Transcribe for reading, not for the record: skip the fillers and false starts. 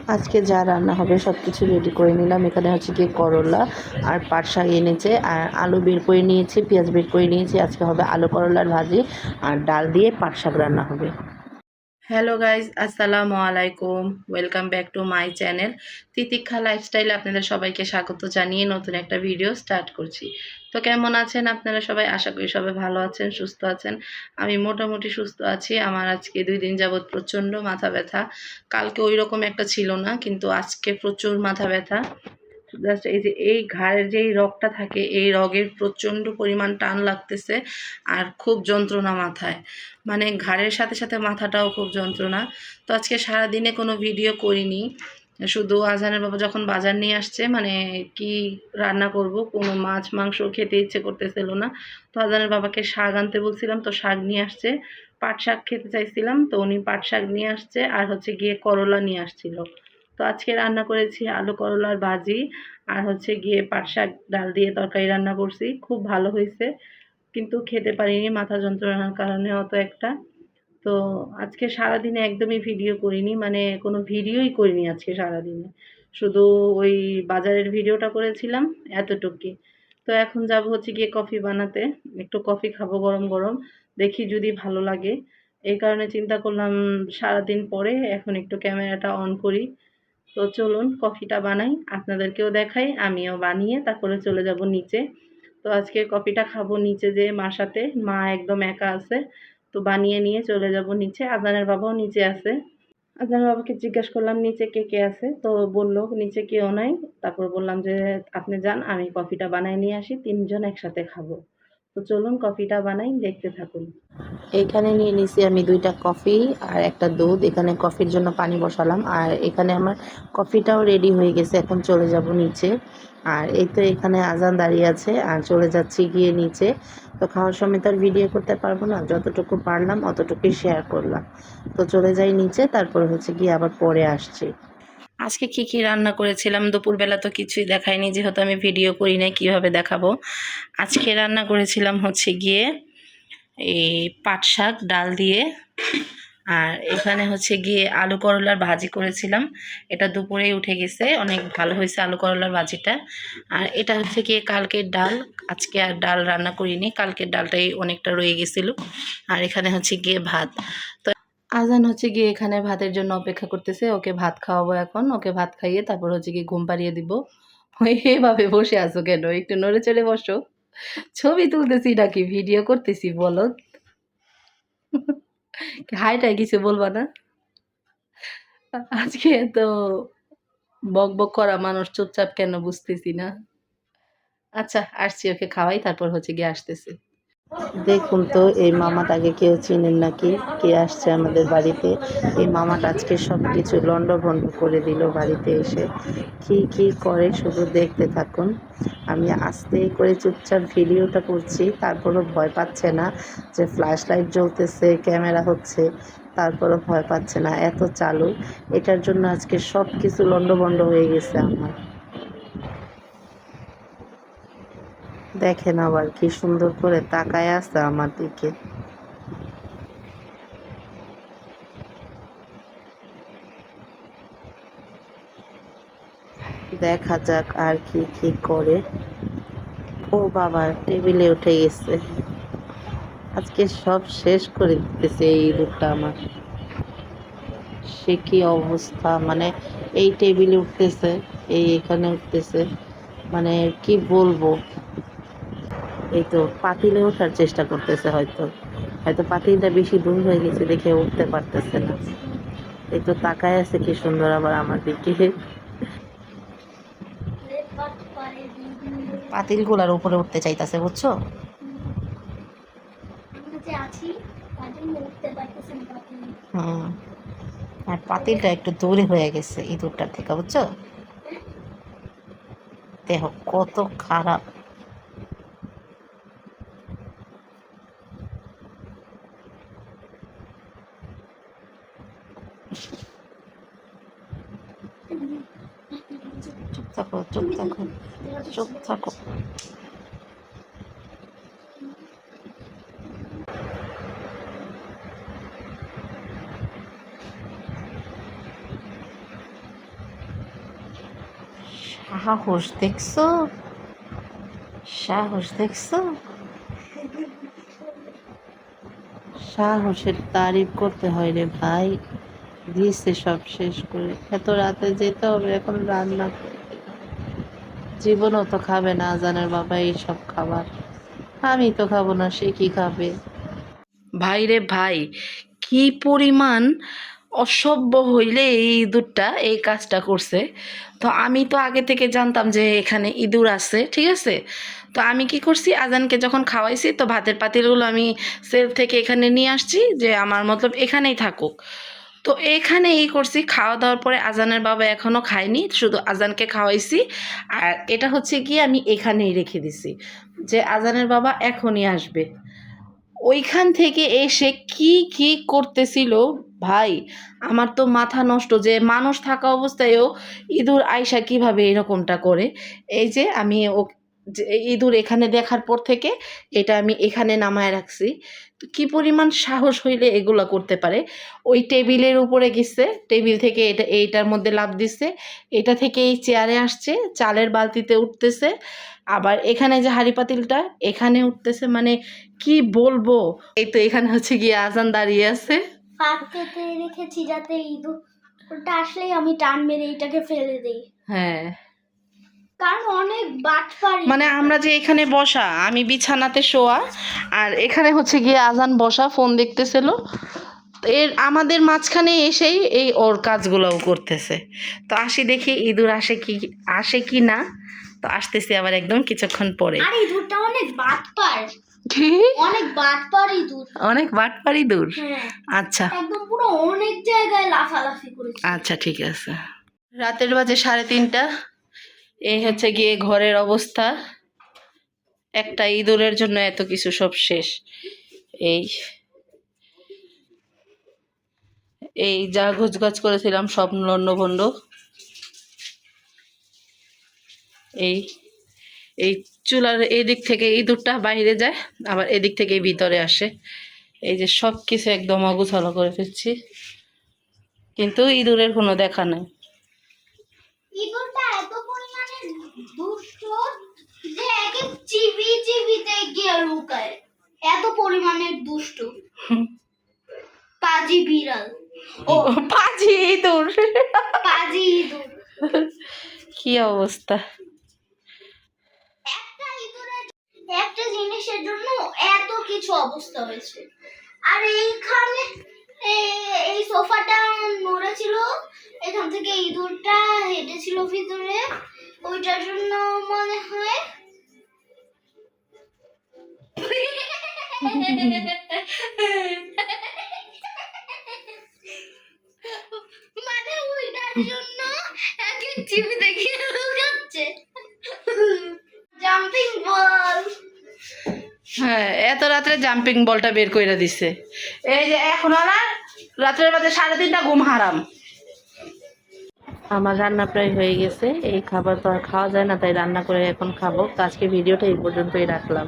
আজকে যা রান্না হবে সব কিছু রেডি করে নিলাম। এখানে হচ্ছে গিয়ে করলা আর পাট শাক এনেছে, আর আলু বের করে নিয়েছি, পেঁয়াজ বের করে নিয়েছি। আজকে হবে আলু করলার ভাজি আর ডাল দিয়ে পাট শাক রান্না হবে। হ্যালো গাইজ, আসসালামু আলাইকুম। Welcome back to my channel Titiksha lifestyle. আপনাদের সবাইকে স্বাগত জানিয়ে নতুন একটা ভিডিও স্টার্ট করছি। তো কেমন আছেন আপনারা সবাই? আশা করি সবাই ভালো আছেন, সুস্থ আছেন। আমি মোটামুটি সুস্থ আছি। আমার আজকে 2 দিন যাবৎ প্রচণ্ড মাথা ব্যথা। কালকে ওই রকম একটা ছিল না, কিন্তু আজকে প্রচুর মাথা ব্যথা। জাস্ট এই যে এই ঘাড়ের যেই রগটা থাকে, এই রগের প্রচণ্ড পরিমাণ টান লাগতেছে আর খুব যন্ত্রণা মাথায়, মানে ঘাড়ের সাথে সাথে মাথাটাও খুব যন্ত্রণা। তো আজকে সারাদিনে কোনো ভিডিও করিনি, শুধু আজানের বাবা যখন বাজার নিয়ে আসছে, মানে কি রান্না করব, কোনো মাছ মাংস খেতে ইচ্ছে করতেছিল না। তো আজানের বাবাকে শাক আনতে বলছিলাম, তো শাক নিয়ে আসছে। পাট শাক খেতে চাইছিলাম, তো উনি পাট শাক নিয়ে আসছে, আর হচ্ছে গিয়ে করলা নিয়ে আসছিল। তো আজকে রান্না করেছি আলু করলার ভাজি, আর হচ্ছে গিয়ে পাট শাক ডাল দিয়ে তরকারি রান্না করছি। খুব ভালো হয়েছে, কিন্তু খেতে পারিনি মাথা যন্ত্রণার কারণে অত একটা। তো আজকে সারাদিনে একদমই ভিডিও করিনি, মানে কোনো ভিডিওই করিনি আজকে সারাদিনে। শুধু ওই বাজারের ভিডিওটা করেছিলাম, এতটুকুই। তো এখন যাব হচ্ছে গিয়ে কফি বানাতে। একটু কফি খাবো গরম গরম, দেখি যদি ভালো লাগে। এই কারণে চিন্তা করলাম সারাদিন পরে এখন একটু ক্যামেরাটা অন করি। তো চলুন কফিটা বানাই, আপনাদেরকেও দেখাই, আমিও বানিয়ে তারপরে চলে যাব নিচে। তো আজকে কফিটা খাবো নিচে যেয়ে মার সাথে, মা একদম একা আছে। তো বানিয়ে নিয়ে চলে যাব নিচে। আজানের বাবাও নিচে আছে। আজানের বাবাকে জিজ্ঞেস করলাম নিচে কে কে আছে, তো বলল নিচে কেউ নাই। তারপর বললাম যে আপনি যান, আমি কফিটা বানাই নিয়ে আসি, 3জন একসাথে খাবো। তো চলুন কফিটা বানাই, দেখতে থাকুন। এইখানে নিয়ে নিছি আমি 2টা কফি আর একটা দুধ। এখানে কফির জন্য পানি বসালাম, আর এখানে আমার কফিটাও রেডি হয়ে গেছে। এখন চলে যাব নিচে। আর এই তো এখানে আজান দাঁড়িয়ে আছে, আর চলে যাচ্ছি গিয়ে নিচে। তো খাওয়ার সময় তো আর ভিডিও করতে পারবো না, যতটুকু পারলাম অতটুকুই শেয়ার করলাম। তো চলে যাই নিচে, তারপর হচ্ছে গিয়ে আবার পরে আসছি। আজকে কি কি রান্না করেছিলাম দুপুরবেলা তো কিছুই দেখাইনি, যেহেতু আমি ভিডিও করি নাই, কিভাবে দেখাবো। আজকে রান্না করেছিলাম হচ্ছে গিয়ে এই পাট শাক ডাল দিয়ে, আর এখানে হচ্ছে গিয়ে আলু করলার ভাজি করেছিলাম। এটা দুপুরেই উঠে গেছে, অনেক ভালো হয়েছে আলু করলার ভাজিটা। আর এটা হচ্ছে গিয়ে কালকের ডাল, আজকে আর ডাল রান্না করিনি, কালকের ডালটাই অনেকটা রয়ে গেছিল। আর এখানে হচ্ছে গিয়ে ভাত। তো আজান হচ্ছে গিয়ে এখানে ভাতের জন্য অপেক্ষা করতেছে, ওকে ভাত খাওয়াবো এখন। ওকে ভাত খাইয়ে তারপর হচ্ছে গিয়ে ঘুম পাড়িয়ে দিব। এভাবে বসে আছো কেন? একটু নড়ে চড়ে বসো। ছবি তুলতেছি নাকি ভিডিও করতেছি বলো? হাইটাই কিছু বলবা না? আজকে তো বক বক করা মানুষ চুপচাপ কেন বুঝতেছি না। আচ্ছা আসছি, ওকে খাওয়াই, তারপর হচ্ছে গিয়ে আসতেছি। দেখুন তো এই মামাটাকে কেউ চিনেন নাকি? কে আসছে আমাদের বাড়িতে? এই মামাটা আজকে সব কিছু লন্ডভন্ড করে দিল বাড়িতে এসে। কি কি করে শুধু দেখতে থাকুন। আমি আস্তে করে চুপচাপ ভিডিওটা করছি, তারপরও ভয় পাচ্ছে না যে ফ্ল্যাশ লাইট জ্বলতেছে, ক্যামেরা হচ্ছে, তারপরও ভয় পাচ্ছে না, এত চালু। এটার জন্য আজকে সব কিছু লন্ডভন্ড হয়ে গেছে আমার। দেখেন আবার কি সুন্দর করে তাকায় আছে আমার দিকে। দেখা যাক আর কি কি করে। ও বাবা, টেবিলে উঠে গেছে। আজকে সব শেষ করে দিতেছে এই ইঁদুরটা আমার। সে কি অবস্থা, মানে এই টেবিলে উঠতেছে, এই এখানে উঠতেছে, মানে কি বলবো। এই তো পাতিলে ওঠার চেষ্টা করতেছে, হয়তো হয়তো পাতিলটা বেশি দূর হয়ে গেছে দেখে উঠতে পারতেছে না। এই তো তাকায় আছে কি সুন্দর আবার আমার দিকে। পাতিলগুলার উপরে উঠতে চাইতেছে, বুঝছো? হুম। আর পাতিলটা একটু দূরে হয়ে গেছে ইঁদুরটার থেকে, বুঝছো? দেহ কত খারাপ। চুপ থাকো, চুপ থাকো, চুপ থাকো। সাহস দেখছো, সাহস দেখছো, সাহসের তারিফ করতে হয় রে ভাই। দিয়েছে সব শেষ করে, এত রাতে যেতে হবে এখন রান্না করতে। জীবনও তো খাবে না আজানের বাবা এইসব খাবার, আমি তো খাবো না, সে কি খাবে? ভাই রে ভাই, কি পরিমাণ অসভ্য হইলে এই ইঁদুরটা এই কাজটা করছে। তো আমি তো আগে থেকে জানতাম যে এখানে ইঁদুর আছে, ঠিক আছে। তো আমি কি করছি, আজানকে যখন খাওয়াইছি তো ভাতের পাতিলগুলো আমি সেলফ থেকে এখানে নিয়ে আসছি, যে আমার মতলব এখানেই থাকুক। তো এখানে এই করছি, খাওয়া দাওয়ার পরে আজানের বাবা এখনও খায়নি, শুধু আজানকে খাওয়াইছি। আর এটা হচ্ছে কি আমি এখানেই রেখে দিছি, যে আজানের বাবা এখনই আসবে। ওইখান থেকে এসে কি কি করতেছিল ভাই, আমার তো মাথা নষ্ট, যে মানুষ থাকা অবস্থায়ও ইঁদুর আয়সা কিভাবে এরকমটা করে। এই যে আমি ও, যে ইঁদুর এখানে দেখার পর থেকে এটা আমি এখানে নামায় রাখছি। তো কি পরিমাণ সাহস হইলে এগুলো করতে পারে। ওই টেবিলের উপরে গেছে, টেবিল থেকে এটা এইটার মধ্যে লাফ দিচ্ছে, এটা থেকে এই চেয়ারে আসছে, চালের বালতিতে উঠতেছে, আবার এখানে যে হাঁড়ি পাতিলটা এখানে উঠতেছে, মানে কি বলবো। এই তো এখানে হচ্ছে গিয়ে আজান দাঁড়িয়ে আছে, ফাঁক কেটে রেখেছি যাতে ইঁদুরটা আসলেই আমি টান মেরে এটাকে ফেলে দেই। হ্যাঁ কারণ অনেক বাটপাড়ি, মানে আমরা যে এখানে বসা, আমি বিছানাতে শোয়া, আর এখানে হচ্ছে গিয়ে আজান বসা ফোন দেখতেছিল। এর আমাদের মাঝখানে এসেই এই ওর কাজগুলোও করতেছে। তো আসি দেখি ইঁদুর আসে কি না। তো আসতেছি আবার একদম কিছুক্ষণ পরে। আর ইঁদুরটা অনেক বাটপার, কি অনেক বাটপার ইঁদুর, অনেক বাটপার ইঁদুর? হ্যাঁ আচ্ছা একদম পুরো অনেক জায়গায় লাফালাফি করেছে। আচ্ছা ঠিক আছে। রাতের বাজে 3:30। এই হচ্ছে গিয়ে ঘরের অবস্থা, একটা ইঁদুরের জন্য এত কিছু সব শেষ। এই এই যা গোছগাছ করেছিলাম সব লন্ডভন্ড। এই এই চুলার এদিক থেকে ইঁদুরটা বাইরে যায়, আবার এদিক থেকে ভিতরে আসে। এই যে সব কিছু একদম অগোছালো করে ফেলছি, কিন্তু ইঁদুরের কোনো দেখা নাই। ইঁদুরটা এত পরিমাণে দুষ্ট যে একে চিবিতে গিয়ে লুকায়, এত পরিমাণে দুষ্ট। পাজি বিড়াল, ও পাজি ইঁদুর, পাজি ইঁদুর। কি অবস্থা। একটা ইঁদুরের একটা জিনিসের জন্য এত কিছু অবস্থা হয়েছে। আর এইখানে এই সোফাটা নড়েছিল, এখান থেকে ইঁদুরটা হেঁটেছিল ভিতরে, ওইটার জন্য মনে হয়। মানে ওইটার জন্য একে টিভি দেখে লুকাচ্ছে। জাম্পিং বল, হ্যাঁ এত রাত্রে জাম্পিং বলটা বের করে দিছে। এই যে এখন না রাত্রের বাজে 3:30, ঘুম হারাম। আমার রান্না প্রায় হয়ে গেছে, এই খাবার তো আর খাওয়া যায় না, তাই রান্না করে এখন খাবো। তো আজকে ভিডিওটা এই পর্যন্তই রাখলাম।